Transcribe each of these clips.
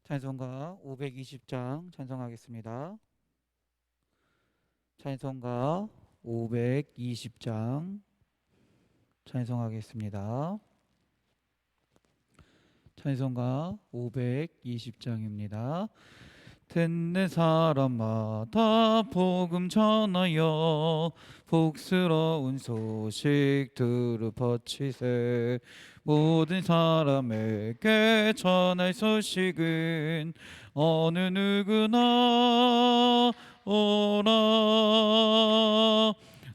찬송가 520장 찬송하겠습니다. 찬송가 520장 찬송하겠습니다. 찬송가 520장입니다. 듣는 사람마다 복음 전하여 복스러운 소식 두루 퍼치세. 모든 사람에게 전할 소식은 어느 누구나 오라.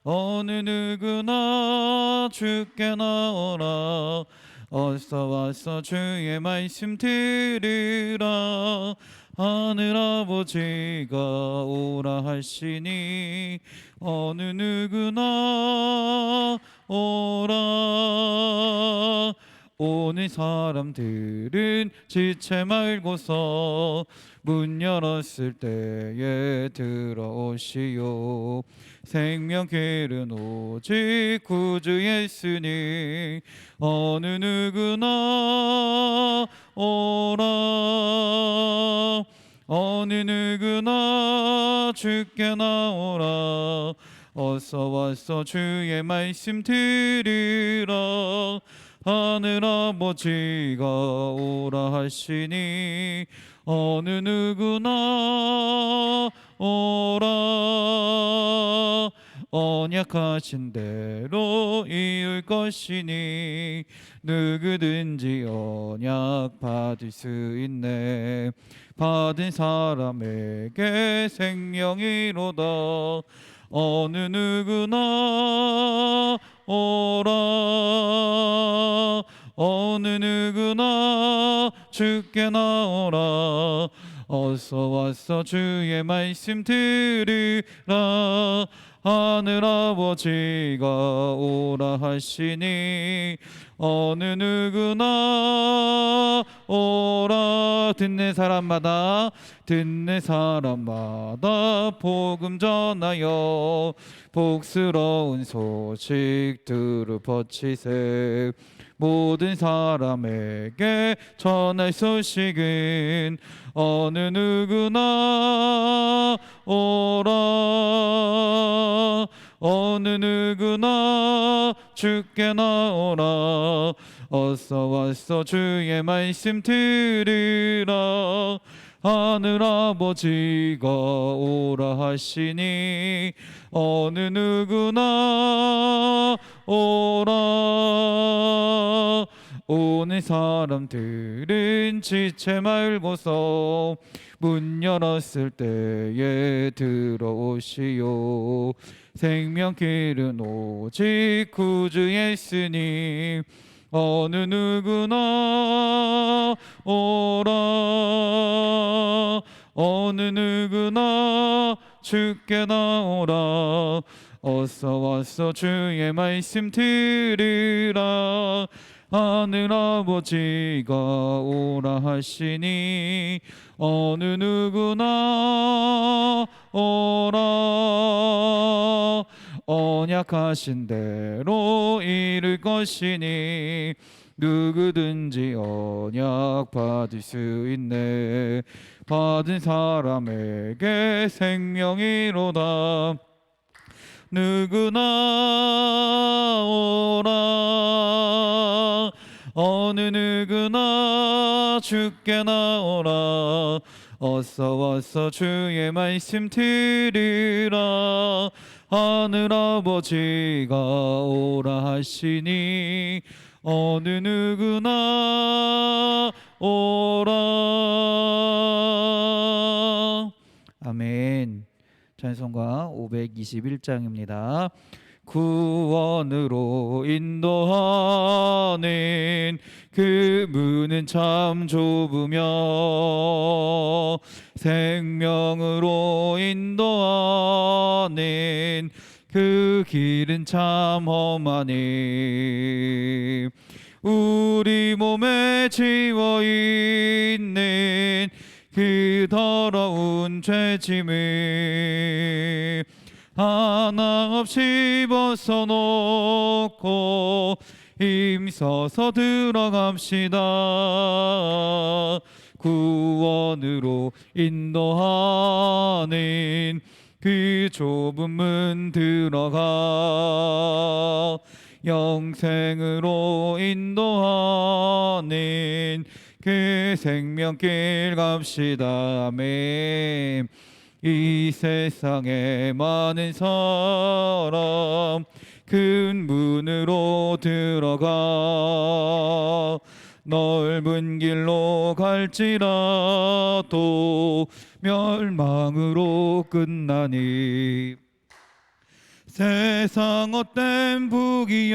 어느 누구나 주께 나오라. 어서 와서 주의 말씀 들으라. 하늘 아버지가 오라 하시니 어느 누구나 오라. 오는 사람들은 지체 말고서 문 열었을 때에 들어오시오. 생명 길은 오직 구주 예수니 어느 누구나 오라. 어느 누구나 주께 나오라. 어서 와서 주의 말씀 들으라. 하늘 아버지가 오라 하시니 어느 누구나 오라. 언약하신 대로 이룰 것이니 누구든지 언약 받을 수 있네. 받은 사람에게 생명이로다. 어느 누구나 오라. 어느 누구나 주께 나오라. 어서 와서 주의 말씀 들으라. 하늘 아버지가 오라 하시니 어느 누구나 오라. 듣는 사람마다 복음 전하여 복스러운 소식 두루 퍼치세. 모든 사람에게 전할 소식은 어느 누구나 오라. 어느 누구나 주께 나오라. 어서 와서 주의 말씀 들으라. 하늘 아버지가 오라 하시니 어느 누구나 오라. 오는 사람들은 지체 말고서 문 열었을 때에 들어오시오. 생명 길은 오직 구주 예수님 어느 누구나 오라. 어느 누구나 주께 나오라. 어서 와서 주의 말씀 들으라. 하늘 아버지가 오라 하시니 어느 누구나 오라. 언약하신 대로 이룰 것이니 누구든지 언약 받을 수 있네. 받은 사람에게 생명이로다. 누구나 오라. 어느 누구나 주께 나오라. 어서 와서 주의 말씀 들으라. 하늘 아버지가 오라 하시니 어느 누구나 오라. 아멘. 찬송가 521장입니다. 구원으로 인도하는 그 문은 참 좁으며 생명으로 인도하는 그 길은 참 험하니 우리 몸에 지워 있는 그 더러운 죄짐을 하나 없이 벗어놓고 힘써서 들어갑시다. 구원으로 인도하는 그 좁은 문 들어가 영생으로 인도하는 그 생명길 갑시다. 아멘. 이 세상에 많은 사람 큰 문으로 들어가 넓은 길로 갈지라도 멸망으로 끝나니 세상 헛된 부귀영화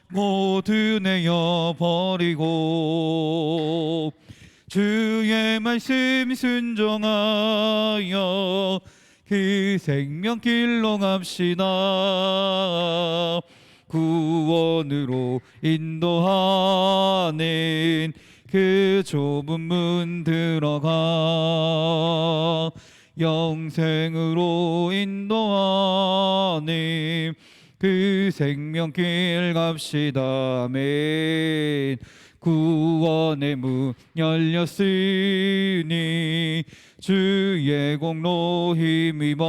모두 내어버리고 주의 말씀 순종하여 그 생명길로 갑시다. 구원으로 인도하는 그 좁은 문 들어가 영생으로 인도하는 그 생명길 갑시다. 아멘. 구원의 문 열렸으니 주의 공로 힘입어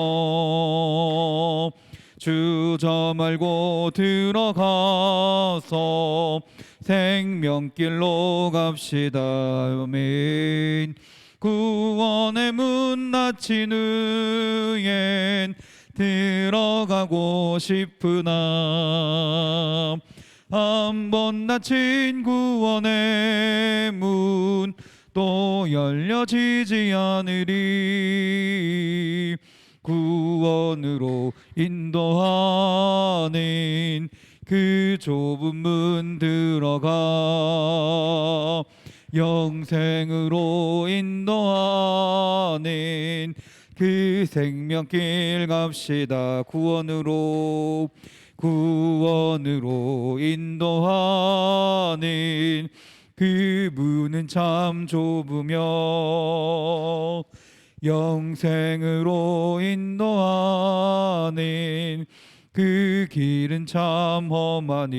주저 말고 들어가서 생명길로 갑시다. 아멘. 구원의 문 닫힌 후엔 들어가고 싶으나 한번 닫힌 구원의 문 또 열려지지 않으리. 구원으로 인도하는 그 좁은 문 들어가 영생으로 인도하는 그 생명길 갑시다. 구원으로 인도하는 그 문은 참 좁으며 영생으로 인도하는 그 길은 참 험하니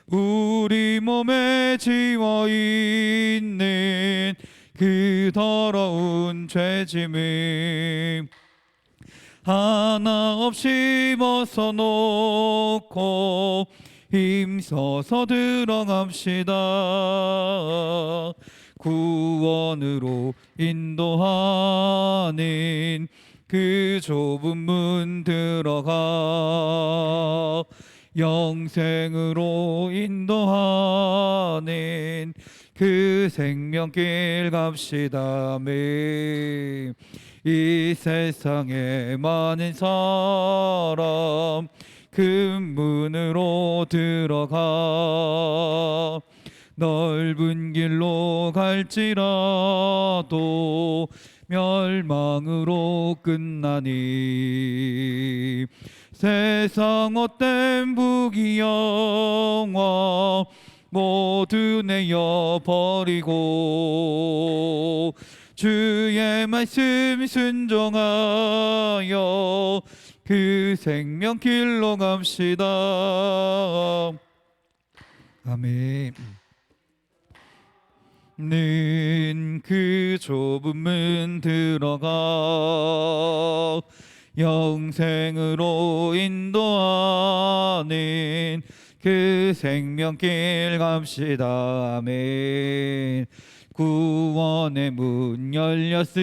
우리 몸에 지워 있는 그 더러운 죄짐을 하나 없이 벗어놓고 힘써서 들어갑시다. 구원으로 인도하는 그 좁은 문 들어가 영생으로 인도하는 그 생명길 갑시다. 아멘. 이 세상에 많은 사람 큰 문으로 들어가 넓은 길로 갈지라도 멸망으로 끝나니 세상 헛된 부귀영화 모두 내어버리고 주의 말씀 순종하여 그 생명길로 갑시다. 아멘. 는 그 좁은 문 들어가 영생으로 인도하는 그 생명길 갑시다. 아멘. 구원의 문 열렸으니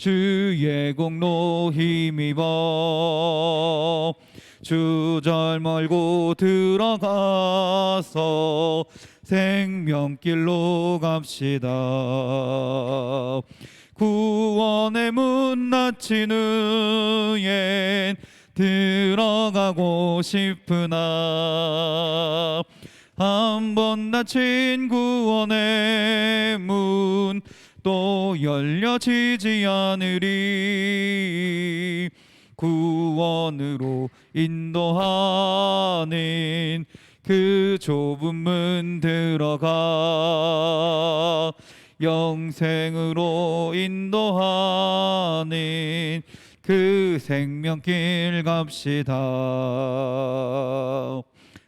주의 공로 힘입어 주절 멀고 들어가서 생명길로 갑시다. 구원의 문 닫힌 후엔 들어가고 싶으나 한번 닫힌 구원의 문 또 열려지지 않으리. 구원으로 인도하는 그 좁은 문 들어가 영생으로 인도하는 그 생명길 갑시다.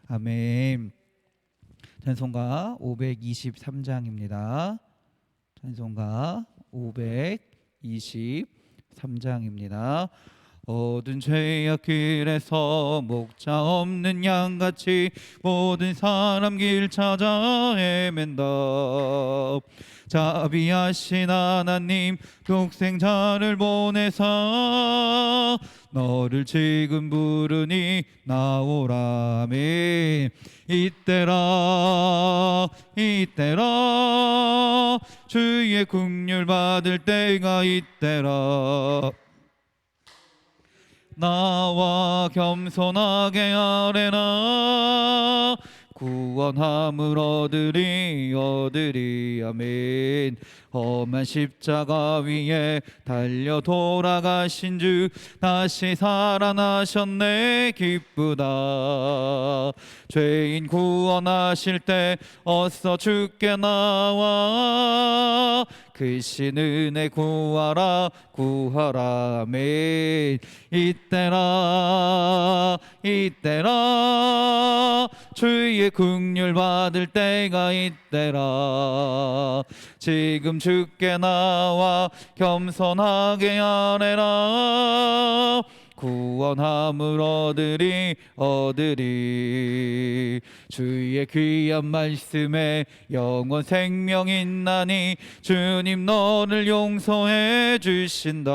아멘. 찬송가 523장입니다. 찬송가 523장입니다. 어두운 죄악길에서 목자 없는 양같이 모든 사람 길 찾아 헤맨다. 자비하신 하나님 독생자를 보내사 너를 지금 부르니 나오라. 아멘. 이때라 이때라 주의 긍휼 받을 때가 이때라. 나와 겸손하게 아뢰나 구원함을 얻으리 아멘. 험한 십자가 위에 달려 돌아가신 주 다시 살아나셨네 기쁘다. 죄인 구원하실 때 어서 주께 나와 크신 은혜 구하라 아멘. 이때라 주의 긍휼 받을 때가 이때라. 지금 주께 나와 겸손하게 아뢰라 구원함을 얻으리. 주의 귀한 말씀에 영원 생명 있나니 주님 너를 용서해 주신다.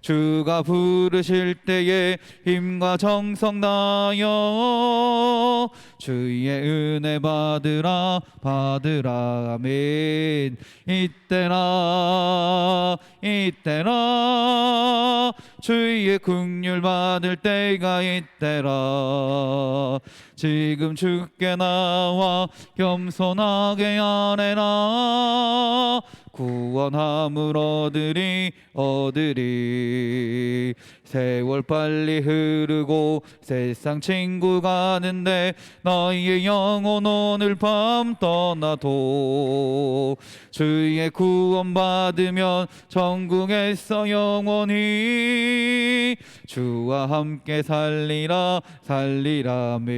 주가 부르실 때에 힘과 정성 다하여 주의 은혜 받으라 아멘. 이때라 주의 긍휼 받을 때가 이때라. 지금 주께 나와 겸손하게 아뢰라 구원함을 얻으리. 세월 빨리 흐르고 세상 친구 가는데 너희의 영혼 오늘 밤 떠나도 주의 구원 받으면 천국에서 영원히 주와 함께 살리라 아멘.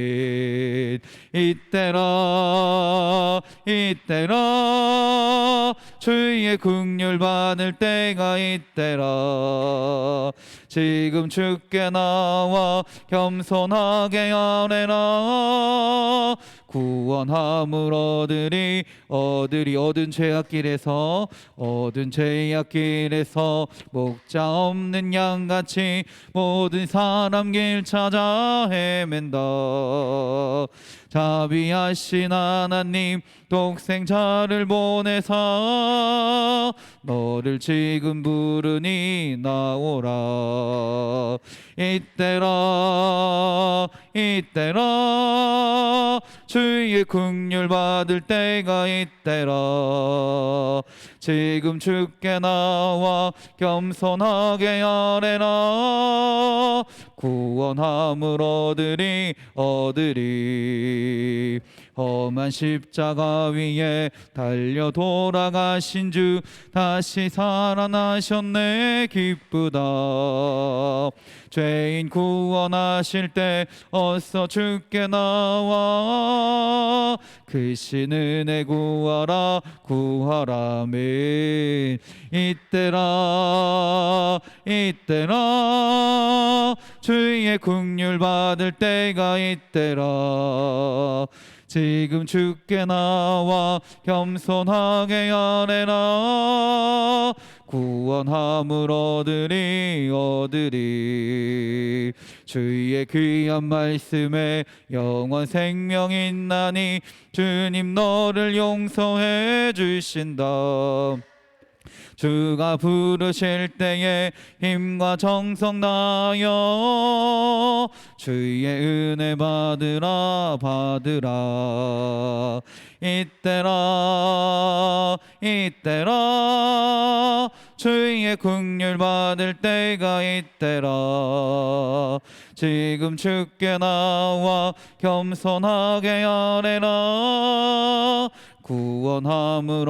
이때라 주의 긍휼 받을 때가 이때라. 지금 주께 나와 겸손하게 아뢰라 구원함을 얻으리. 어두운 죄악길에서 목자 없는 양같이 모든 사람 길 찾아 헤맨다. 자비하신 하나님 독생자를 보내사 너를 지금 부르니 나오라. 이때라 주의 긍휼 받을 때가 이때라. 지금 주께 나와 겸손하게 아뢰라 구원함을 얻으리. 험한 십자가 위에 달려 돌아가신 주 다시 살아나셨네 기쁘다. 죄인 구원하실 때 어서 주께 나와 크신 은혜 구하라 아멘. 이때라 주의 긍휼 받을 때가 이때라. 지금 주께 나와 겸손하게 아뢰라 구원함을 얻으리. 주의 귀한 말씀에 영원 생명 있나니 주님 너를 용서해 주신다. 주가 부르실 때에 힘과 정성 다하여 주의 은혜 받으라 이때라 주의 긍휼 받을 때가 이때라. 지금 주께 나와 겸손하게 아뢰라 구원함을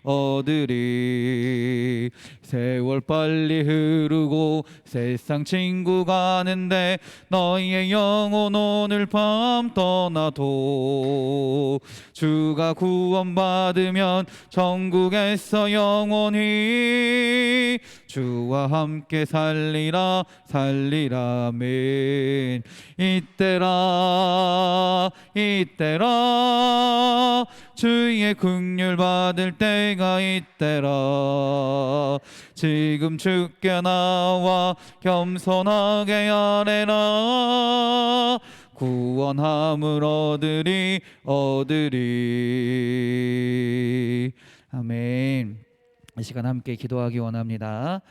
얻으리. 세월 빨리 흐르고 세상 친구 가는데 너희의 영혼 오늘 밤 떠나도 주가 구원받으면 천국에서 영원히 주와 함께 살리라 살리라 아멘. 이때라 이때라 주의 긍휼 받을 때가 이때라. 지금 주께 나와 겸손하게 아뢰라. 구원함을 얻으리. 아멘. 이 시간 함께 기도하기 원합니다.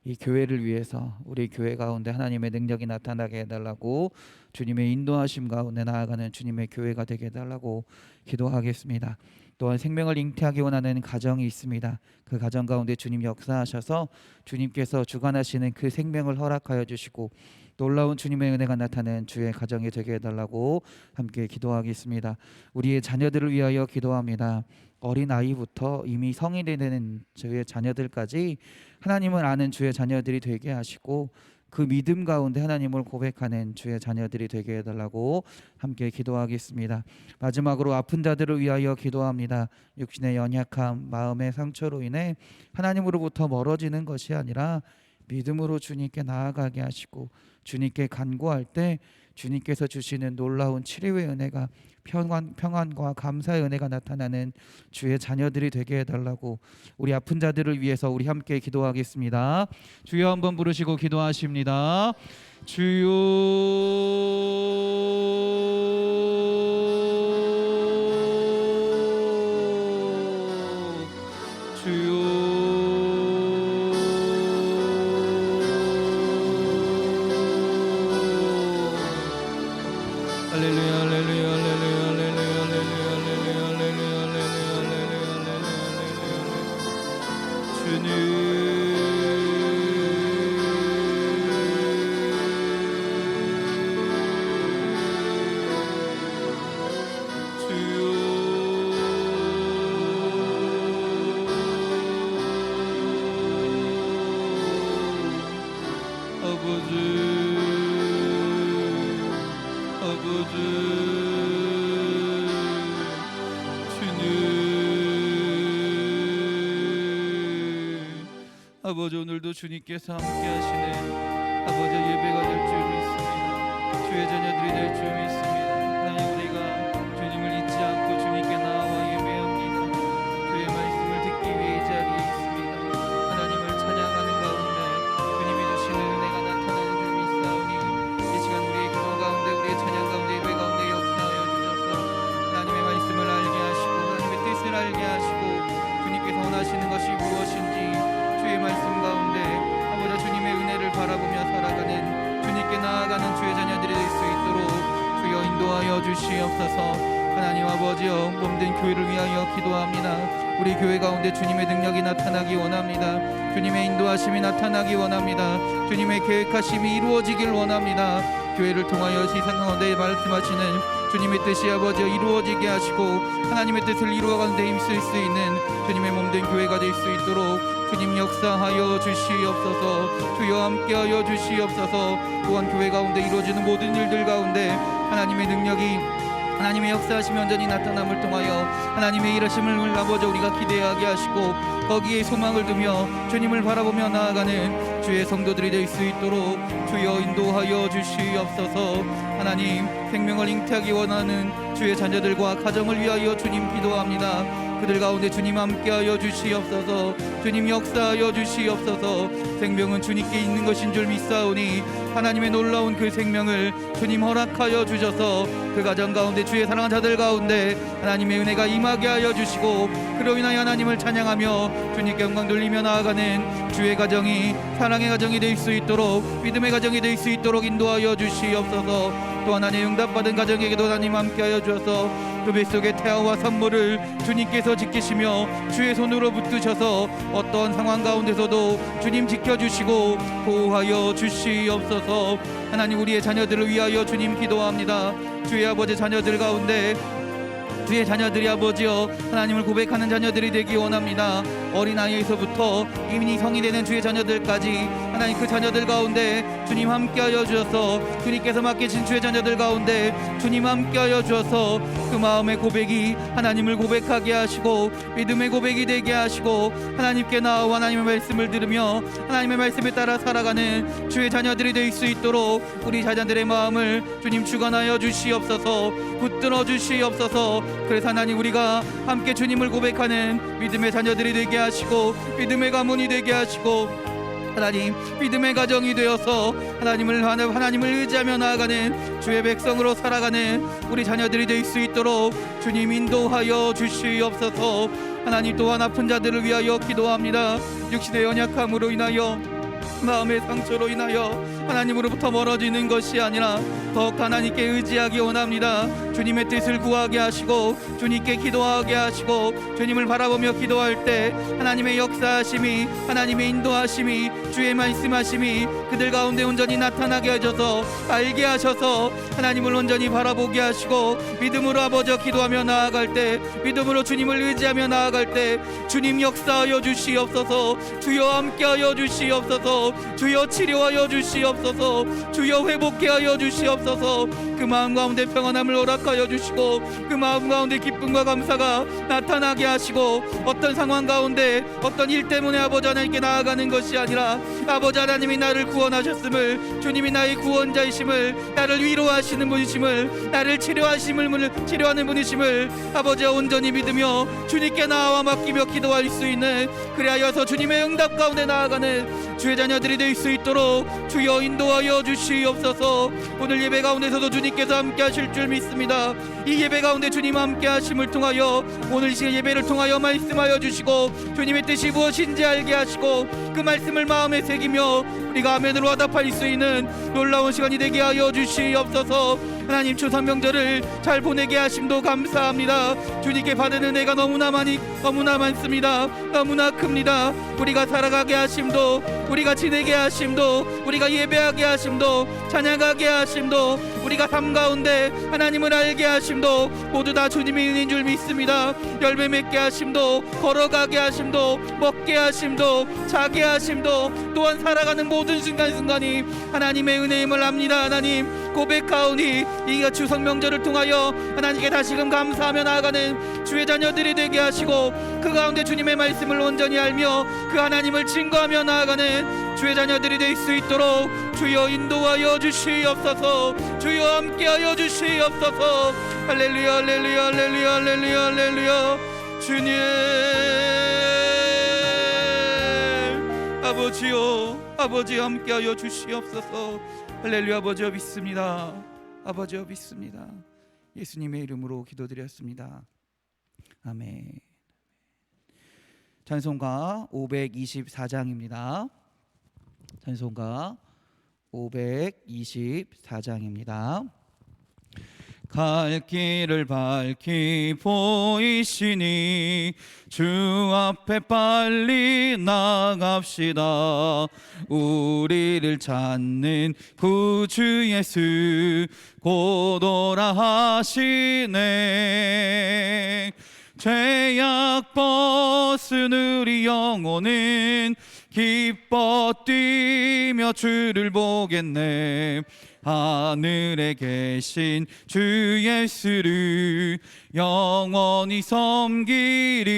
이 교회를 위해서 우리 교회 가운데 하나님의 능력이 나타나게 해달라고, 주님의 인도하심 가운데 나아가는 주님의 교회가 되게 해달라고 기도하겠습니다. 또한 생명을 잉태하기 원하는 가정이 있습니다. 그 가정 가운데 주님 역사하셔서 주님께서 주관하시는 그 생명을 허락하여 주시고 놀라운 주님의 은혜가 나타나는 주의 가정이 되게 해달라고 함께 기도하겠습니다. 우리의 자녀들을 위하여 기도합니다. 어린 아이부터 이미 성인이 되는 주의 자녀들까지 하나님을 아는 주의 자녀들이 되게 하시고 그 믿음 가운데 하나님을 고백하는 주의 자녀들이 되게 해달라고 함께 기도하겠습니다. 마지막으로 아픈 자들을 위하여 기도합니다. 육신의 연약함, 마음의 상처로 인해 하나님으로부터 멀어지는 것이 아니라 믿음으로 주님께 나아가게 하시고 주님께 간구할 때 주님께서 주시는 놀라운 치료의 은혜가 평안과 감사의 은혜가 나타나는 주의 자녀들이 되게 해달라고, 우리 아픈 자들을 위해서 우리 함께 기도하겠습니다. 주여 한번 부르시고 기도하십니다. 주여 주여 할렐루야 할렐루야 할렐루야 할렐루야 할렐루야 할렐루야 할렐루야 주님 아버지, 오늘도 주님께서 함께 하시는 아버지 예배가 될 줄 믿습니다. 주의 자녀들이 될 줄 믿습니다. 하나님, 우리가 주님을 잊지 않고 주님께 나와 예배합니다. 주의 말씀을 듣기 위해 이 자리에 있습니다. 하나님을 찬양하는 가운데 주님이 주시는 은혜가 나타나는 줄 믿사오니 이 시간 우리의 기도 가운데, 우리의 찬양 가운데, 예배 가운데 역사하여 주셔서 하나님의 말씀을 알게 하시고 하나님의 뜻을 알게 하시고 주님께서 원하시는 것이 무엇인지 주의 말씀 가운데 아버지 주님의 은혜를 바라보며 살아가는, 주님께 나아가는 주의 자녀들이 될 수 있도록 주여 인도하여 주시옵소서. 하나님 아버지여, 몸된 교회를 위하여 기도합니다. 우리 교회 가운데 주님의 능력이 나타나기 원합니다. 주님의 인도하심이 나타나기 원합니다. 주님의 계획하심이 이루어지길 원합니다. 교회를 통하여 세상 가운데 말씀하시는 주님의 뜻이 아버지여 이루어지게 하시고 하나님의 뜻을 이루어가는 데 힘쓸 수 있는 주님의 몸된 교회가 될 수 있도록 주님 역사하여 주시옵소서. 주여 함께하여 주시옵소서. 또한 교회 가운데 이루어지는 모든 일들 가운데 하나님의 능력이, 하나님의 역사하심이 온전히 나타남을 통하여 하나님의 일하심을 아버지 우리가 기대하게 하시고 거기에 소망을 두며 주님을 바라보며 나아가는 주의 성도들이 될 수 있도록 주여 인도하여 주시옵소서. 하나님, 생명을 잉태하기 원하는 주의 자녀들과 가정을 위하여 주님 기도합니다. 그들 가운데 주님 함께하여 주시옵소서. 주님 역사하여 주시옵소서. 생명은 주님께 있는 것인 줄 믿사오니 하나님의 놀라운 그 생명을 주님 허락하여 주셔서 그 가정 가운데 주의 사랑하는 자들 가운데 하나님의 은혜가 임하게 하여 주시고 그로 인하여 하나님을 찬양하며 주님께 영광 돌리며 나아가는 주의 가정이 사랑의 가정이 될 수 있도록, 믿음의 가정이 될 수 있도록 인도하여 주시옵소서. 또 하나님 응답받은 가정에게도 하나님 함께하여 주셔서 그 뱃속의 태아와 산모를 주님께서 지키시며 주의 손으로 붙드셔서 어떠한 상황 가운데서도 주님 지켜주시고 보호하여 주시옵소서. 하나님, 우리의 자녀들을 위하여 주님 기도합니다. 주의 아버지 자녀들 가운데 주의 자녀들이 아버지여 하나님을 고백하는 자녀들이 되기 원합니다. 어린아이에서부터 이미 성이 되는 주의 자녀들까지 하나님 그 자녀들 가운데 주님 함께하여 주셔서 주님께서 맡기신 주의 자녀들 가운데 주님 함께하여 주셔서 그 마음의 고백이 하나님을 고백하게 하시고 믿음의 고백이 되게 하시고 하나님께 나와 하나님의 말씀을 들으며 하나님의 말씀에 따라 살아가는 주의 자녀들이 될 수 있도록 우리 자녀들의 마음을 주님 주관하여 주시옵소서, 붙들어 주시옵소서. 그래서 하나님 우리가 함께 주님을 고백하는 믿음의 자녀들이 되게 하시고 믿음의 가문이 되게 하시고 하나님 믿음의 가정이 되어서 하나님을 의지하며 나아가는 주의 백성으로 살아가는 우리 자녀들이 될 수 있도록 주님 인도하여 주시옵소서. 하나님 또한 아픈 자들을 위하여 기도합니다. 육신의 연약함으로 인하여 마음의 상처로 인하여 하나님으로부터 멀어지는 것이 아니라 더욱 하나님께 의지하기 원합니다. 주님의 뜻을 구하게 하시고 주님께 기도하게 하시고 주님을 바라보며 기도할 때 하나님의 역사하심이 하나님의 인도하심이 주의 말씀하심이 그들 가운데 온전히 나타나게 하셔서 알게 하셔서 하나님을 온전히 바라보게 하시고 믿음으로 아버지와 기도하며 나아갈 때 믿음으로 주님을 의지하며 나아갈 때 주님 역사하여 주시옵소서. 주여 함께하여 주시옵소서. 주여 치료하여 주시옵소서. 주여 회복케 하여 주시옵소서. 그 마음 가운데 평안함을 허락하여 주시고 그 마음 가운데 기쁨과 감사가 나타나게 하시고 어떤 상황 가운데 어떤 일 때문에 아버지 하나님께 나아가는 것이 아니라 아버지 하나님이 나를 구원하셨음을 주님이 나의 구원자이심을 나를 위로하시는 분이심을 나를 치료하는 분이심을 아버지와 온전히 믿으며 주님께 나와 맡기며 기도할 수 있는 그리하여서 주님의 응답 가운데 나아가는 주의 자녀들이 될 수 있도록 주여 인도하여 주시옵소서. 오늘 예배 가운데서도 주님께서 함께 하실 줄 믿습니다. 이 예배 가운데 주님 함께 하심을 통하여 오늘 이 시간 예배를 통하여 말씀하여 주시고 주님의 뜻이 무엇인지 알게 하시고 그 말씀을 마음에 새기며 우리가 아멘으로 화답할 수 있는 놀라운 시간이 되게 하여 주시옵소서. 하나님 추석 명절을 잘 보내게 하심도 감사합니다. 주님께 받은 은혜가 너무나 많습니다. 너무나 큽니다. 우리가 살아가게 하심도 우리가 지내게 하심도 우리가 예배하게 하심도 찬양하게 하심도 우리가 삶 가운데 하나님을 알게 하심도 모두 다 주님의 은혜인 줄 믿습니다. 열매 맺게 하심도 걸어가게 하심도 먹게 하심도 자게 하심도 또한 살아가는 모든 순간순간이 하나님의 은혜임을 압니다. 하나님 고백하오니 이 추석 명절을 통하여 하나님께 다시금 감사하며 나아가는 주의 자녀들이 되게 하시고 그 가운데 주님의 말씀을 온전히 알며 그 하나님을 증거하며 나아가는 주의 자녀들이 될 수 있도록 주여 인도하여 주시옵소서. 주여 함께하여 주시옵소서. 할렐루야 할렐루야 할렐루야 할렐루야 할렐루야. 주님 아버지요 아버지 함께하여 주시옵소서. 할렐루야. 아버지여 믿습니다. 아버지여 믿습니다. 예수님의 이름으로 기도드렸습니다. 아멘. 찬송가 524장입니다. 찬송가 524장입니다. 갈 길을 밝히 보이시니 주 앞에 빨리 나갑시다. 우리를 찾는 구주 예수 곧 오라 하시네. 죄악 벗은 우리 영혼은 기뻐 뛰며 주를 보겠네. 하늘에 계신 주 예수를 영원히 섬기리.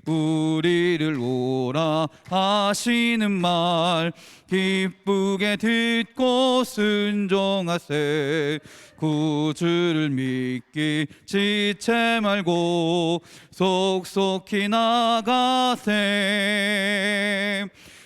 우리를 오라 하시는 말 기쁘게 듣고 순종하세. 구주를 믿기 지체 말고 속속히 나가세.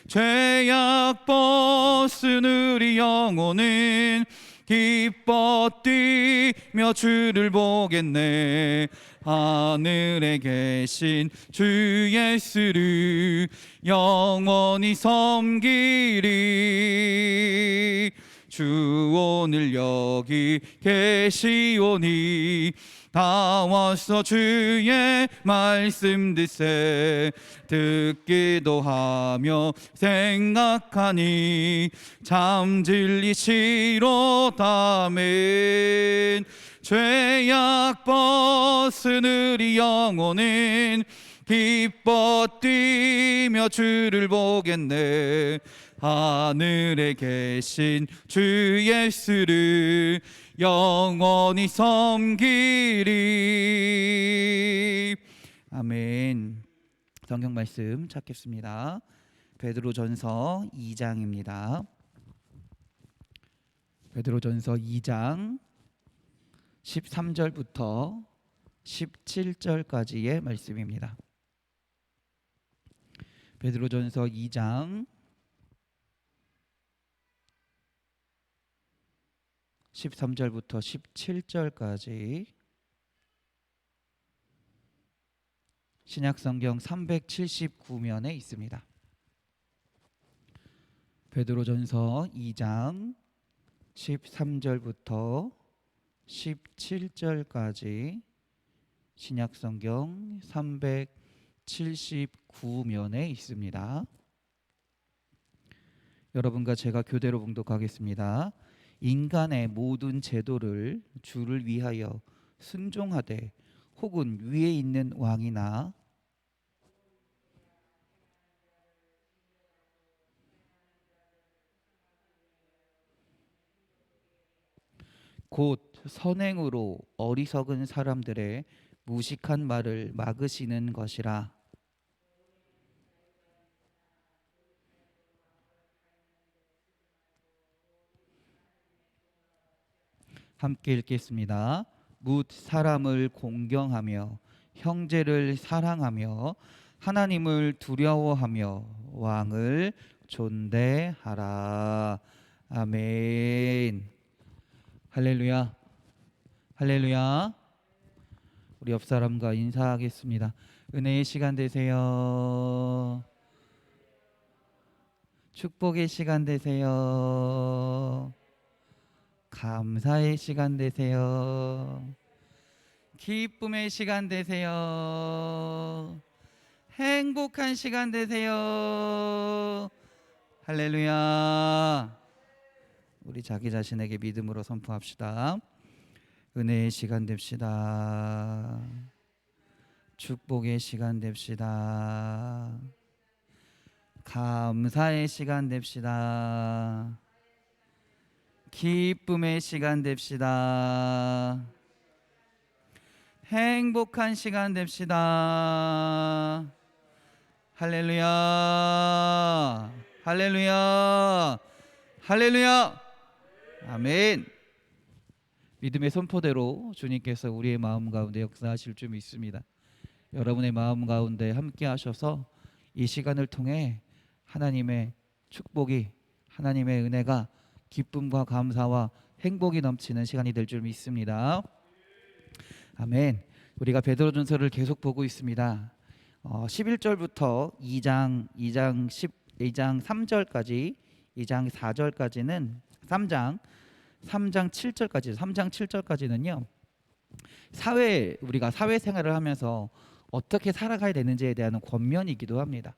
죄악 벗은 우리 영혼은 기뻐 뛰며 주를 보겠네. 하늘에 계신 주 예수를 영원히 섬기리. 주 오늘 여기 계시오니 다 와서 주의 말씀 듣세. 듣기도 하며 생각하니 참 진리시로다멘. 죄악 벗은 우리 영혼은 기뻐 뛰며 주를 보겠네. 하늘에 계신 주 예수를 영원히 섬기리. 아멘. 성경 말씀 찾겠습니다. 베드로전서 2장입니다. 베드로전서 2장 13절부터 17절까지의 말씀입니다. 베드로전서 2장 13절부터 17절까지 신약성경 379면에 있습니다. 베드로전서 2장 13절부터 17절까지 신약성경 379면에 있습니다. 여러분과 제가 교대로 봉독하겠습니다. 인간의 모든 제도를 주를 위하여 순종하되 혹은 위에 있는 왕이나 곧 선행으로 어리석은 사람들의 무식한 말을 막으시는 것이라. 함께 읽겠습니다. 묻 사람을 공경하며 형제를 사랑하며 하나님을 두려워하며 왕을 존대하라. 아멘. 할렐루야. 할렐루야. 우리 옆 사람과 인사하겠습니다. 은혜의 시간 되세요. 축복의 시간 되세요. 감사의 시간 되세요. 기쁨의 시간 되세요. 행복한 시간 되세요. 할렐루야. 우리 자기 자신에게 믿음으로 선포합시다. 은혜의 시간 됩시다. 축복의 시간 됩시다. 감사의 시간 됩시다. 기쁨의 시간 됩시다. 행복한 시간 됩시다. 할렐루야. 할렐루야. 할렐루야. 아멘. 믿음의 선포대로 주님께서 우리의 마음 가운데 역사하실 줄 믿습니다. 여러분의 마음 가운데 함께 하셔서 이 시간을 통해 하나님의 축복이, 하나님의 은혜가 기쁨과 감사와 행복이 넘치는 시간이 될 줄 믿습니다. 아멘. 우리가 베드로전서를 계속 보고 있습니다. 11절부터 2장 3절까지 2장 4절까지는 3장 7절까지는요. 우리가 사회생활을 하면서 어떻게 살아가야 되는지에 대한 권면이기도 합니다.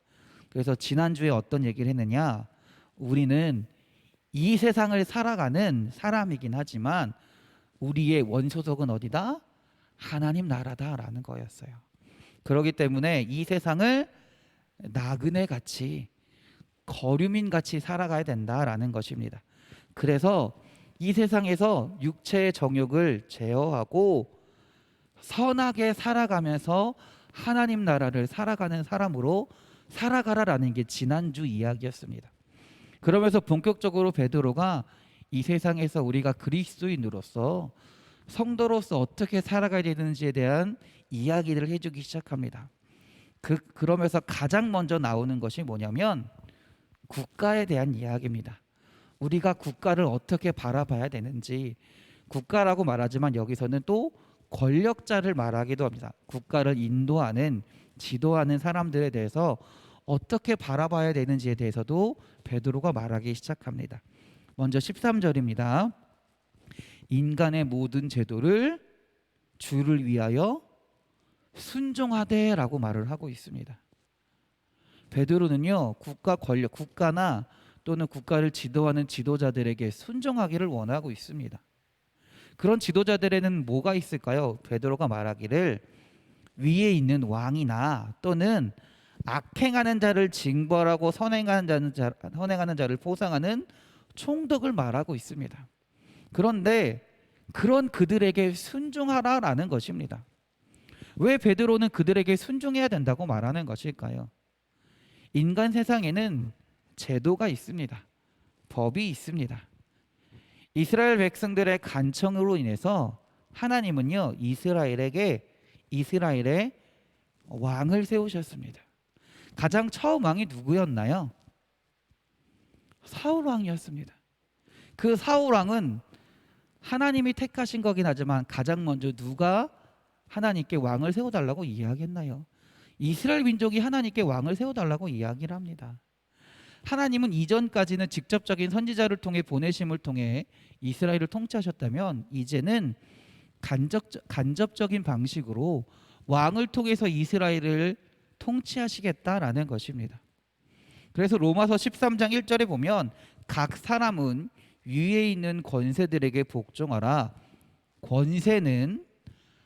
그래서 지난주에 어떤 얘기를 했느냐? 우리는 이 세상을 살아가는 사람이긴 하지만 우리의 원소속은 어디다? 하나님 나라다라는 거였어요. 그렇기 때문에 이 세상을 나그네같이 거류민같이 살아가야 된다라는 것입니다. 그래서 이 세상에서 육체의 정욕을 제어하고 선하게 살아가면서 하나님 나라를 살아가는 사람으로 살아가라라는 게 지난주 이야기였습니다. 그러면서 본격적으로 베드로가 이 세상에서 우리가 그리스도인으로서 성도로서 어떻게 살아가야 되는지에 대한 이야기를 해주기 시작합니다. 그러면서 가장 먼저 나오는 것이 뭐냐면 국가에 대한 이야기입니다. 우리가 국가를 어떻게 바라봐야 되는지, 국가라고 말하지만 여기서는 또 권력자를 말하기도 합니다. 국가를 인도하는, 지도하는 사람들에 대해서 어떻게 바라봐야 되는지에 대해서도 베드로가 말하기 시작합니다. 먼저 13절입니다. 인간의 모든 제도를 주를 위하여 순종하되라고 말을 하고 있습니다. 베드로는요, 국가나 또는 국가를 지도하는 지도자들에게 순종하기를 원하고 있습니다. 그런 지도자들에는 뭐가 있을까요? 베드로가 말하기를 위에 있는 왕이나 또는 악행하는 자를 징벌하고 선행하는 자를 보상하는 총독을 말하고 있습니다. 그런데 그런 그들에게 순종하라라는 것입니다. 왜 베드로는 그들에게 순종해야 된다고 말하는 것일까요? 인간 세상에는 제도가 있습니다. 법이 있습니다. 이스라엘 백성들의 간청으로 인해서 하나님은요, 이스라엘의 왕을 세우셨습니다. 가장 처음 왕이 누구였나요? 사울 왕이었습니다. 그 사울 왕은 하나님이 택하신 거긴 하지만 가장 먼저 누가 하나님께 왕을 세워달라고 이야기했나요? 이스라엘 민족이 하나님께 왕을 세워달라고 이야기를 합니다. 하나님은 이전까지는 직접적인 선지자를 통해 보내심을 통해 이스라엘을 통치하셨다면 이제는 간접적인 방식으로 왕을 통해서 이스라엘을 통치하시겠다라는 것입니다. 그래서 로마서 13장 1절에 보면 각 사람은 위에 있는 권세들에게 복종하라. 권세는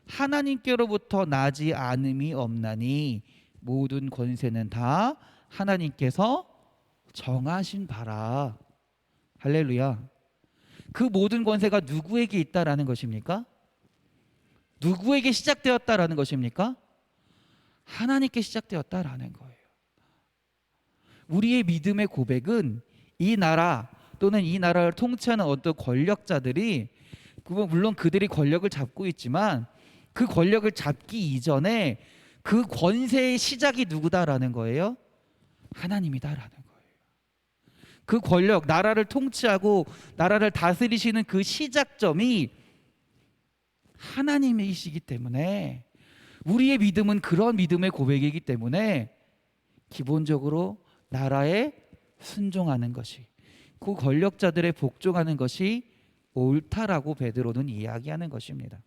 하나님께로부터 나지 않음이 없나니 모든 권세는 다 하나님께서 정하신 바라. 할렐루야. 그 모든 권세가 누구에게 있다라는 것입니까? 누구에게 시작되었다라는 것입니까? 하나님께 시작되었다라는 거예요. 우리의 믿음의 고백은 이 나라 또는 이 나라를 통치하는 어떤 권력자들이 물론 그들이 권력을 잡고 있지만 그 권력을 잡기 이전에 그 권세의 시작이 누구다라는 거예요? 하나님이다라는 거예요. 그 권력, 나라를 통치하고 나라를 다스리시는 그 시작점이 하나님이시기 때문에 우리의 믿음은 그런 믿음의 고백이기 때문에 기본적으로 나라에 순종하는 것이, 그 권력자들의 복종하는 것이 옳다라고 베드로는 이야기하는 것입니다.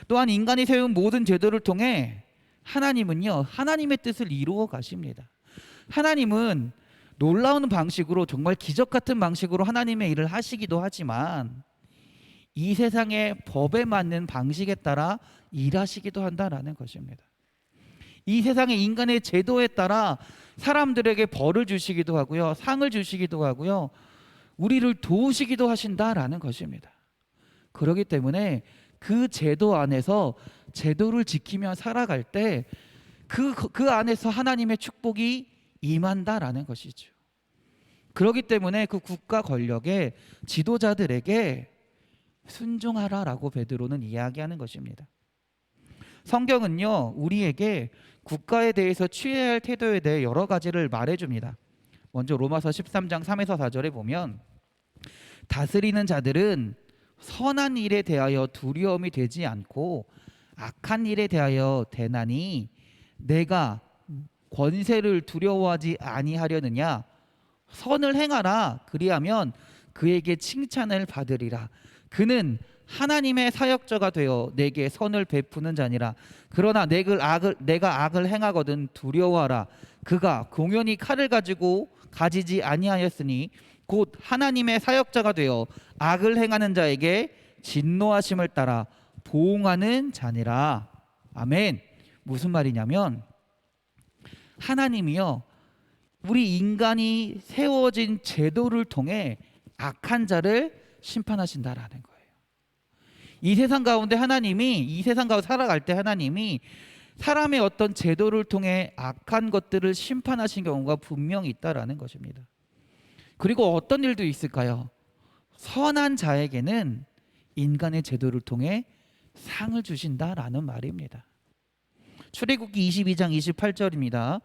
또한 인간이 세운 모든 제도를 통해 하나님은요, 하나님의 뜻을 이루어 가십니다. 하나님은 놀라운 방식으로, 정말 기적 같은 방식으로 하나님의 일을 하시기도 하지만 이 세상의 법에 맞는 방식에 따라 일하시기도 한다라는 것입니다. 이 세상의 인간의 제도에 따라 사람들에게 벌을 주시기도 하고요, 상을 주시기도 하고요, 우리를 도우시기도 하신다라는 것입니다. 그렇기 때문에 그 제도 안에서 제도를 지키며 살아갈 때 그 안에서 하나님의 축복이 임한다라는 것이죠. 그렇기 때문에 그 국가 권력의 지도자들에게 순종하라라고 베드로는 이야기하는 것입니다. 성경은요, 우리에게 국가에 대해서 취해야 할 태도에 대해 여러 가지를 말해줍니다. 먼저 로마서 13장 3에서 4절에 보면 다스리는 자들은 선한 일에 대하여 두려움이 되지 않고 악한 일에 대하여 대나니 내가 권세를 두려워하지 아니하려느냐. 선을 행하라. 그리하면 그에게 칭찬을 받으리라. 그는 하나님의 사역자가 되어 내게 선을 베푸는 자니라. 그러나 내가 악을 행하거든 두려워하라. 그가 공연히 칼을 가지지 아니하였으니 곧 하나님의 사역자가 되어 악을 행하는 자에게 진노하심을 따라 보응하는 자니라. 아멘. 무슨 말이냐면 하나님이요, 우리 인간이 세워진 제도를 통해 악한 자를 심판하신다라는 거예요. 이 세상 가운데 살아갈 때 하나님이 사람의 어떤 제도를 통해 악한 것들을 심판하신 경우가 분명히 있다라는 것입니다. 그리고 어떤 일도 있을까요? 선한 자에게는 인간의 제도를 통해 상을 주신다라는 말입니다. 출애굽기 22장 28절입니다.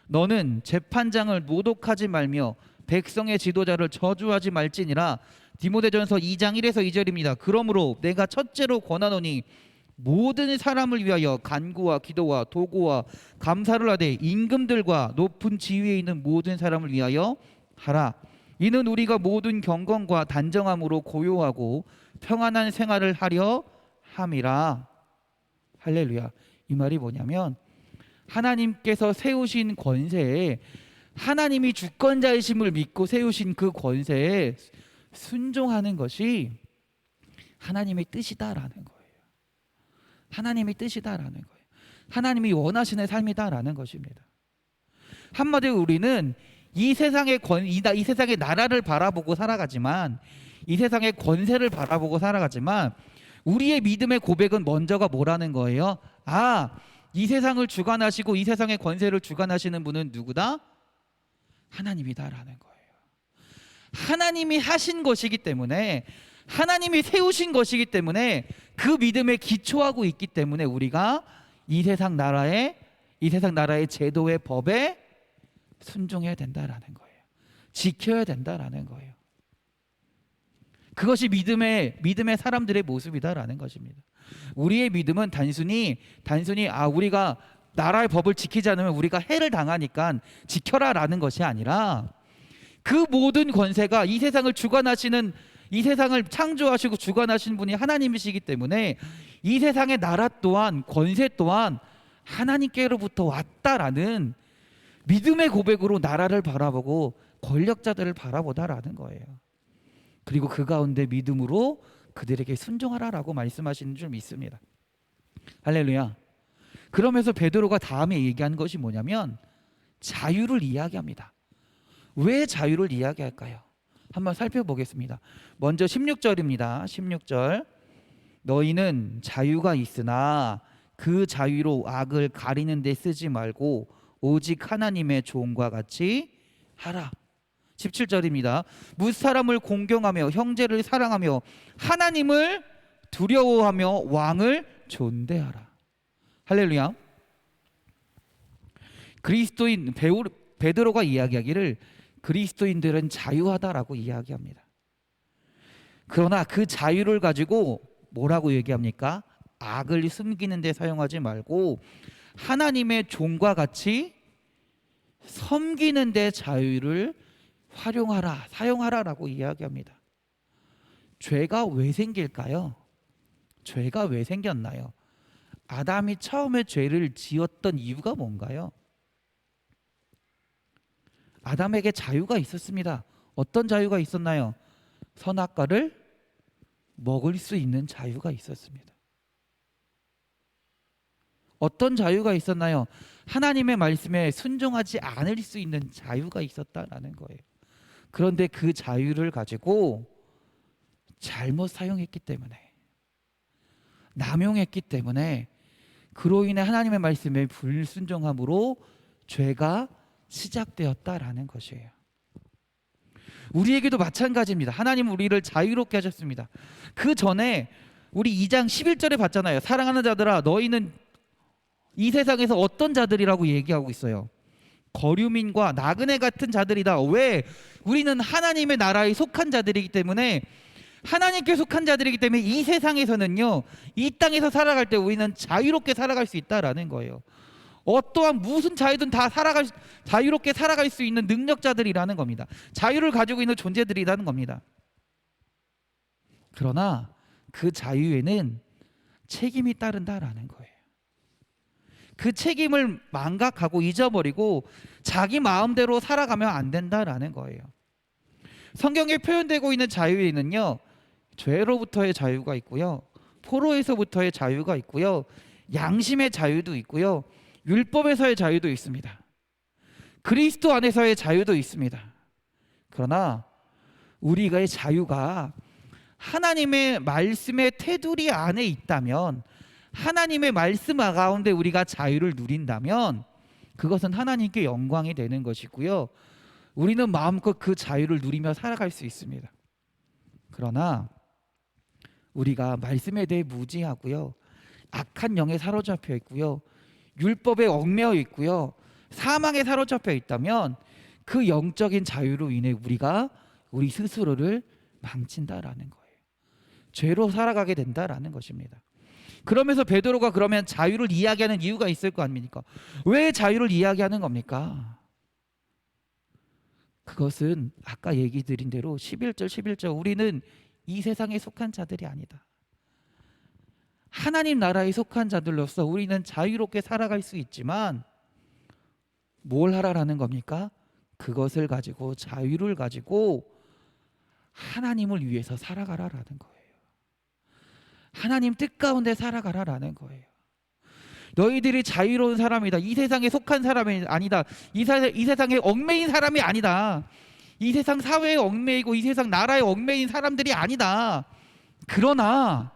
너는 재판장을 모독하지 말며 백성의 지도자를 저주하지 말지니라. 디모데전서 2장 1에서 2절입니다. 그러므로 내가 첫째로 권하노니 모든 사람을 위하여 간구와 기도와 도구와 감사를 하되 임금들과 높은 지위에 있는 모든 사람을 위하여 하라. 이는 우리가 모든 경건과 단정함으로 고요하고 평안한 생활을 하려 함이라. 할렐루야. 이 말이 뭐냐면 하나님께서 세우신 권세에, 하나님이 주권자이심을 믿고 세우신 그 권세에 순종하는 것이 하나님의 뜻이다라는 거예요. 하나님의 뜻이다라는 거예요. 하나님이 원하시는 삶이다라는 것입니다. 한마디로 우리는 이 세상의 이 세상의 나라를 바라보고 살아가지만, 이 세상의 권세를 바라보고 살아가지만, 우리의 믿음의 고백은 먼저가 뭐라는 거예요? 이 세상을 주관하시고 이 세상의 권세를 주관하시는 분은 누구다? 하나님이다라는 거예요. 하나님이 하신 것이기 때문에, 하나님이 세우신 것이기 때문에, 그 믿음에 기초하고 있기 때문에 우리가 이 세상 나라의 제도의 법에 순종해야 된다라는 거예요. 지켜야 된다라는 거예요. 그것이 믿음의 사람들의 모습이다라는 것입니다. 우리의 믿음은 단순히 우리가 나라의 법을 지키지 않으면 우리가 해를 당하니까 지켜라라는 것이 아니라, 그 모든 권세가 이 세상을 주관하시는, 이 세상을 창조하시고 주관하시는 분이 하나님이시기 때문에 이 세상의 나라 또한, 권세 또한 하나님께로부터 왔다라는 믿음의 고백으로 나라를 바라보고 권력자들을 바라보다라는 거예요. 그리고 그 가운데 믿음으로 그들에게 순종하라라고 말씀하시는 줄 믿습니다. 할렐루야. 그러면서 베드로가 다음에 얘기한 것이 뭐냐면 자유를 이야기합니다. 왜 자유를 이야기할까요? 한번 살펴보겠습니다. 먼저 16절입니다. 16절. 너희는 자유가 있으나 그 자유로 악을 가리는 데 쓰지 말고 오직 하나님의 종과 같이 하라. 17절입니다. 무사람을 공경하며 형제를 사랑하며 하나님을 두려워하며 왕을 존대하라. 할렐루야. 그리스도인 베드로가 이야기하기를 그리스도인들은 자유하다라고 이야기합니다. 그러나 그 자유를 가지고 뭐라고 얘기합니까? 악을 숨기는 데 사용하지 말고 하나님의 종과 같이 섬기는 데 자유를 사용하라라고 이야기합니다. 죄가 왜 생길까요? 죄가 왜 생겼나요? 아담이 처음에 죄를 지었던 이유가 뭔가요? 아담에게 자유가 있었습니다. 어떤 자유가 있었나요? 선악과를 먹을 수 있는 자유가 있었습니다. 어떤 자유가 있었나요? 하나님의 말씀에 순종하지 않을 수 있는 자유가 있었다라는 거예요. 그런데 그 자유를 가지고 잘못 사용했기 때문에, 남용했기 때문에, 그로 인해 하나님의 말씀에 불순종함으로 죄가 시작되었다라는 것이에요. 우리에게도 마찬가지입니다. 하나님은 우리를 자유롭게 하셨습니다. 그 전에 우리 2장 11절에 봤잖아요. 사랑하는 자들아 너희는 이 세상에서 어떤 자들이라고 얘기하고 있어요? 거류민과 나그네 같은 자들이다. 왜? 우리는 하나님의 나라에 속한 자들이기 때문에, 하나님께 속한 자들이기 때문에 이 세상에서는요, 이 땅에서 살아갈 때 우리는 자유롭게 살아갈 수 있다라는 거예요. 어떠한 무슨 자유든 다 자유롭게 살아갈 수 있는 능력자들이라는 겁니다. 자유를 가지고 있는 존재들이라는 겁니다. 그러나 그 자유에는 책임이 따른다라는 거예요. 그 책임을 망각하고 잊어버리고 자기 마음대로 살아가면 안 된다라는 거예요. 성경에 표현되고 있는 자유에는요, 죄로부터의 자유가 있고요, 포로에서부터의 자유가 있고요, 양심의 자유도 있고요, 율법에서의 자유도 있습니다. 그리스도 안에서의 자유도 있습니다. 그러나 우리의 자유가 하나님의 말씀의 테두리 안에 있다면, 하나님의 말씀 가운데 우리가 자유를 누린다면 그것은 하나님께 영광이 되는 것이고요, 우리는 마음껏 그 자유를 누리며 살아갈 수 있습니다. 그러나 우리가 말씀에 대해 무지하고요, 악한 영에 사로잡혀 있고요, 율법에 얽매여 있고요, 사망에 사로잡혀 있다면 그 영적인 자유로 인해 우리가 우리 스스로를 망친다라는 거예요. 죄로 살아가게 된다라는 것입니다. 그러면서 베드로가 그러면 자유를 이야기하는 이유가 있을 거 아닙니까? 왜 자유를 이야기하는 겁니까? 그것은 아까 얘기 드린 대로 11절 우리는 이 세상에 속한 자들이 아니다. 하나님 나라에 속한 자들로서 우리는 자유롭게 살아갈 수 있지만 뭘 하라라는 겁니까? 그것을 가지고, 자유를 가지고 하나님을 위해서 살아가라라는 거예요. 하나님 뜻 가운데 살아가라라는 거예요. 너희들이 자유로운 사람이다. 이 세상에 속한 사람이 아니다. 이 세상에 얽매인 사람이 아니다. 이 세상 사회에 얽매이고 이 세상 나라에 얽매인 사람들이 아니다. 그러나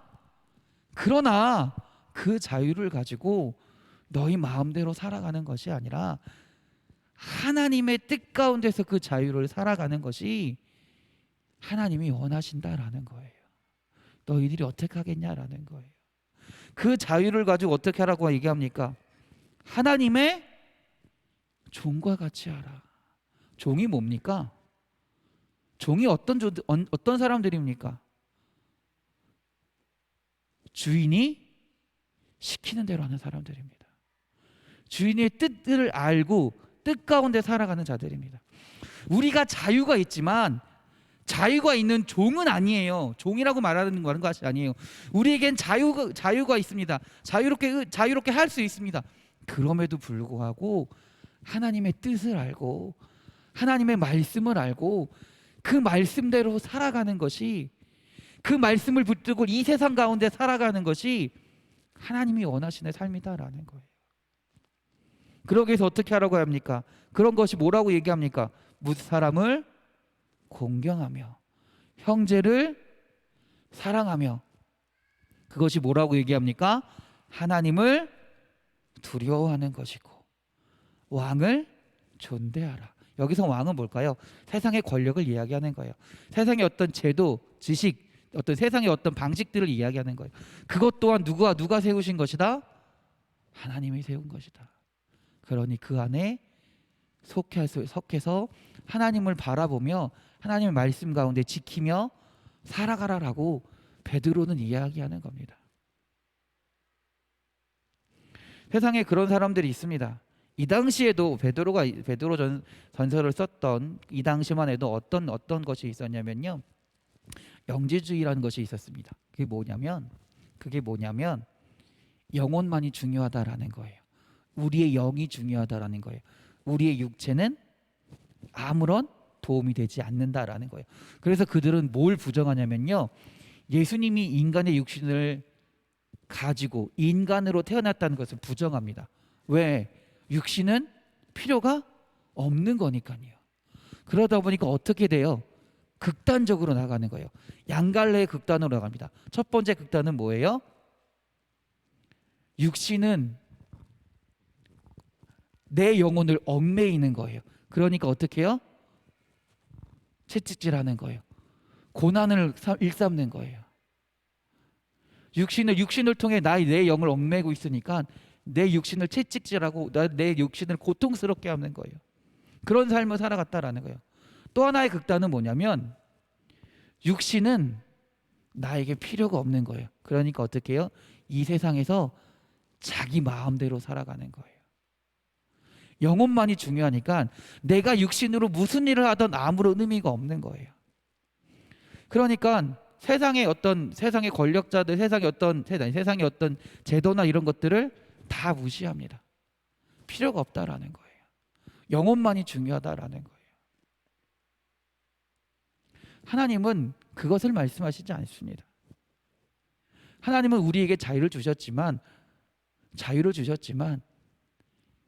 그 자유를 가지고 너희 마음대로 살아가는 것이 아니라 하나님의 뜻 가운데서 그 자유를 살아가는 것이 하나님이 원하신다라는 거예요. 너희들이 어떻게 하겠냐라는 거예요. 그 자유를 가지고 어떻게 하라고 얘기합니까? 하나님의 종과 같이 하라. 종이 뭡니까? 종이 어떤 사람들입니까? 주인이 시키는 대로 하는 사람들입니다. 주인의 뜻을 알고 뜻 가운데 살아가는 자들입니다. 우리가 자유가 있지만 자유가 있는 종은 아니에요. 종이라고 말하는 것이 아니에요. 우리에겐 자유가 있습니다. 자유롭게 할 수 있습니다. 그럼에도 불구하고 하나님의 뜻을 알고 하나님의 말씀을 알고 그 말씀대로 살아가는 것이, 그 말씀을 붙들고 이 세상 가운데 살아가는 것이 하나님이 원하시는 삶이다라는 거예요. 그러기 위해서 어떻게 하라고 합니까? 그런 것이 뭐라고 얘기합니까? 무슨 사람을 공경하며 형제를 사랑하며, 그것이 뭐라고 얘기합니까? 하나님을 두려워하는 것이고 왕을 존대하라. 여기서 왕은 뭘까요? 세상의 권력을 이야기하는 거예요. 세상의 어떤 제도, 지식, 어떤 세상의 어떤 방식들을 이야기하는 거예요. 그것 또한 누가 세우신 것이다? 하나님이 세운 것이다. 그러니 그 안에 속해서 하나님을 바라보며 하나님의 말씀 가운데 지키며 살아가라라고 베드로는 이야기하는 겁니다. 세상에 그런 사람들이 있습니다. 이 당시에도 베드로 전서를 썼던 이 당시만 해도 어떤 것이 있었냐면요, 영지주의라는 것이 있었습니다. 그게 뭐냐면 영혼만이 중요하다라는 거예요. 우리의 영이 중요하다라는 거예요. 우리의 육체는 아무런 도움이 되지 않는다라는 거예요. 그래서 그들은 뭘 부정하냐면요, 예수님이 인간의 육신을 가지고 인간으로 태어났다는 것을 부정합니다. 왜? 육신은 필요가 없는 거니까요. 그러다 보니까 어떻게 돼요? 극단적으로 나가는 거예요. 양갈래의 극단으로 나갑니다. 첫 번째 극단은 뭐예요? 육신은 내 영혼을 얽매이는 거예요. 그러니까 어떻게 해요? 채찍질하는 거예요. 고난을 일삼는 거예요. 육신을 통해 내 영을 얽매고 있으니까 내 육신을 채찍질하고 내 육신을 고통스럽게 하는 거예요. 그런 삶을 살아갔다라는 거예요. 또 하나의 극단은 뭐냐면 육신은 나에게 필요가 없는 거예요. 그러니까 어떻게 해요? 이 세상에서 자기 마음대로 살아가는 거예요. 영혼만이 중요하니까 내가 육신으로 무슨 일을 하든 아무런 의미가 없는 거예요. 그러니까 세상의 권력자들, 세상의 어떤 제도나 이런 것들을 다 무시합니다. 필요가 없다라는 거예요. 영혼만이 중요하다라는 거예요. 하나님은 그것을 말씀하시지 않습니다. 하나님은 우리에게 자유를 주셨지만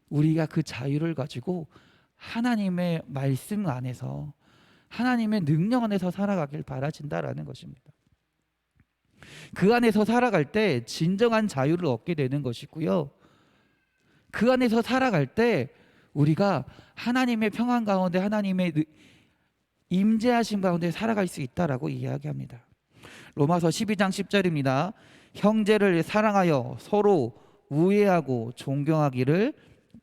우리가 그 자유를 가지고 하나님의 말씀 안에서, 하나님의 능력 안에서 살아가길 바라신다라는 것입니다. 그 안에서 살아갈 때 진정한 자유를 얻게 되는 것이고요, 그 안에서 살아갈 때 우리가 하나님의 평안 가운데, 하나님의 임재하심 가운데 살아갈 수 있다라고 이야기합니다. 로마서 12장 10절입니다. 형제를 사랑하여 서로 우애하고 존경하기를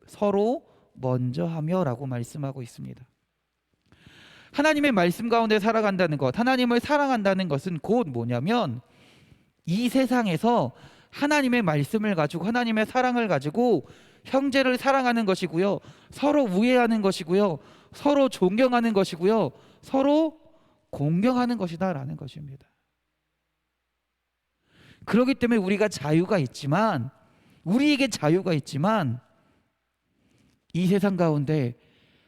서로 먼저 하며 라고 말씀하고 있습니다. 하나님의 말씀 가운데 살아간다는 것, 하나님을 사랑한다는 것은 곧 뭐냐면 이 세상에서 하나님의 말씀을 가지고, 하나님의 사랑을 가지고 형제를 사랑하는 것이고요, 서로 우애하는 것이고요, 서로 존경하는 것이고요, 서로 공경하는 것이다라는 것입니다. 그렇기 때문에 우리에게 자유가 있지만 이 세상 가운데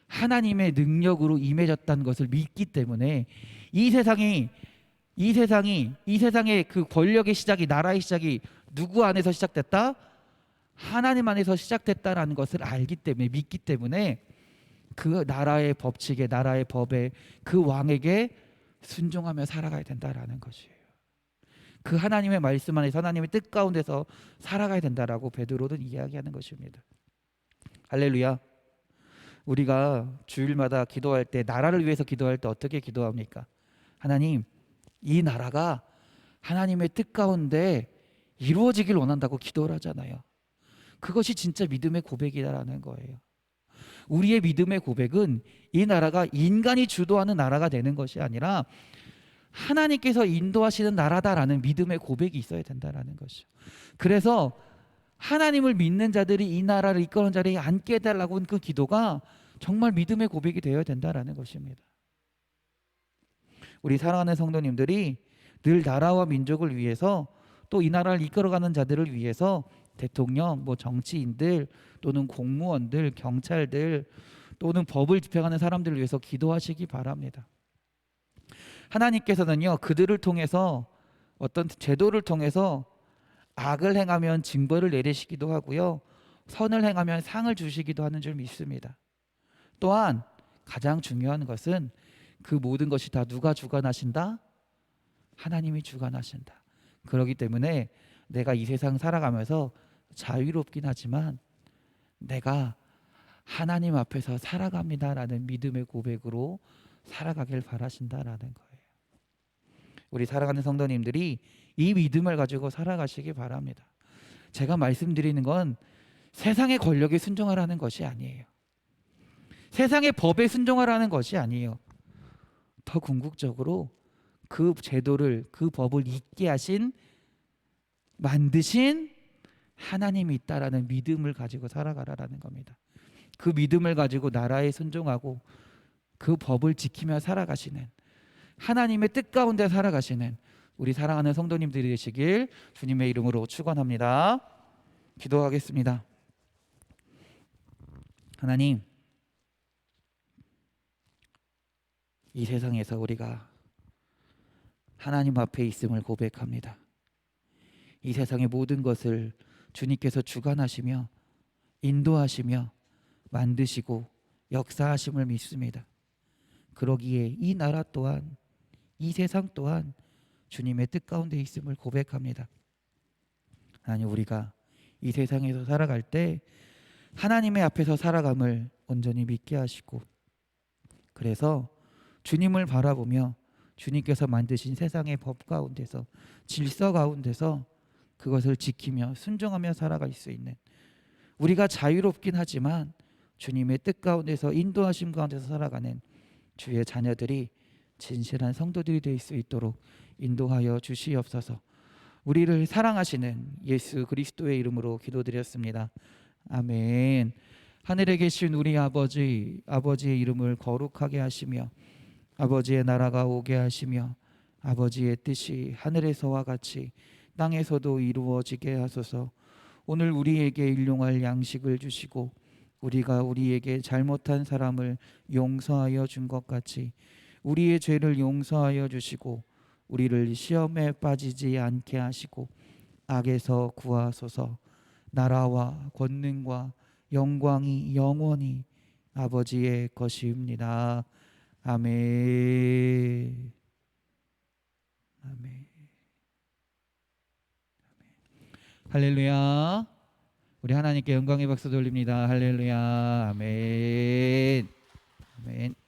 하나님의 능력으로 임해졌다는 것을 믿기 때문에 이 세상이 이 세상의 그 권력의 시작이, 나라의 시작이 누구 안에서 시작됐다? 하나님 안에서 시작됐다라는 것을 알기 때문에, 믿기 때문에 그 나라의 법칙에, 나라의 법에, 그 왕에게 순종하며 살아가야 된다라는 것이에요. 그 하나님의 말씀 안에서, 하나님의 뜻 가운데서 살아가야 된다라고 베드로는 이야기하는 것입니다. 할렐루야. 우리가 주일마다 기도할 때, 나라를 위해서 기도할 때 어떻게 기도합니까? 하나님, 이 나라가 하나님의 뜻 가운데 이루어지길 원한다고 기도를 하잖아요. 그것이 진짜 믿음의 고백이라는 거예요. 우리의 믿음의 고백은 이 나라가 인간이 주도하는 나라가 되는 것이 아니라 하나님께서 인도하시는 나라다라는 믿음의 고백이 있어야 된다라는 것이죠. 그래서 하나님을 믿는 자들이 이 나라를 이끄는 자리에 앉게 해달라고 하는 그 기도가 정말 믿음의 고백이 되어야 된다라는 것입니다. 우리 사랑하는 성도님들이 늘 나라와 민족을 위해서, 또 이 나라를 이끌어가는 자들을 위해서 대통령, 정치인들 또는 공무원들, 경찰들 또는 법을 집행하는 사람들을 위해서 기도하시기 바랍니다. 하나님께서는요, 그들을 통해서, 어떤 제도를 통해서 악을 행하면 징벌을 내리시기도 하고요, 선을 행하면 상을 주시기도 하는 줄 믿습니다. 또한 가장 중요한 것은 그 모든 것이 다 누가 주관하신다? 하나님이 주관하신다. 그렇기 때문에 내가 이 세상 살아가면서 자유롭긴 하지만 내가 하나님 앞에서 살아갑니다라는 믿음의 고백으로 살아가길 바라신다라는 거예요. 우리 사랑하는 성도님들이 이 믿음을 가지고 살아가시기 바랍니다. 제가 말씀드리는 건 세상의 권력에 순종하라는 것이 아니에요. 세상의 법에 순종하라는 것이 아니에요. 더 궁극적으로 그 제도를, 그 법을 있게 하신, 만드신 하나님이 있다라는 믿음을 가지고 살아가라라는 겁니다. 그 믿음을 가지고 나라에 순종하고 그 법을 지키며 살아가시는, 하나님의 뜻 가운데 살아가시는 우리 사랑하는 성도님들이 되시길 주님의 이름으로 축원합니다. 기도하겠습니다. 하나님, 이 세상에서 우리가 하나님 앞에 있음을 고백합니다. 이 세상의 모든 것을 주님께서 주관하시며 인도하시며 만드시고 역사하심을 믿습니다. 그러기에 이 나라 또한, 이 세상 또한 주님의 뜻 가운데 있음을 고백합니다. 하나님, 우리가 이 세상에서 살아갈 때 하나님의 앞에서 살아감을 온전히 믿게 하시고, 그래서 주님을 바라보며 주님께서 만드신 세상의 법 가운데서, 질서 가운데서 그것을 지키며 순종하며 살아갈 수 있는, 우리가 자유롭긴 하지만 주님의 뜻 가운데서, 인도하심 가운데서 살아가는 주의 자녀들이, 진실한 성도들이 될 수 있도록 인도하여 주시옵소서. 우리를 사랑하시는 예수 그리스도의 이름으로 기도드렸습니다. 아멘. 하늘에 계신 우리 아버지, 아버지의 이름을 거룩하게 하시며 아버지의 나라가 오게 하시며 아버지의 뜻이 하늘에서와 같이 땅에서도 이루어지게 하소서. 오늘 우리에게 일용할 양식을 주시고 우리가 우리에게 잘못한 사람을 용서하여 준 것 같이 우리의 죄를 용서하여 주시고 우리를 시험에 빠지지 않게 하시고 악에서 구하소서. 나라와 권능과 영광이 영원히 아버지의 것이옵니다. 아멘. 아멘. 할렐루야. 우리 하나님께 영광의 박수 돌립니다. 할렐루야. 아멘. 아멘.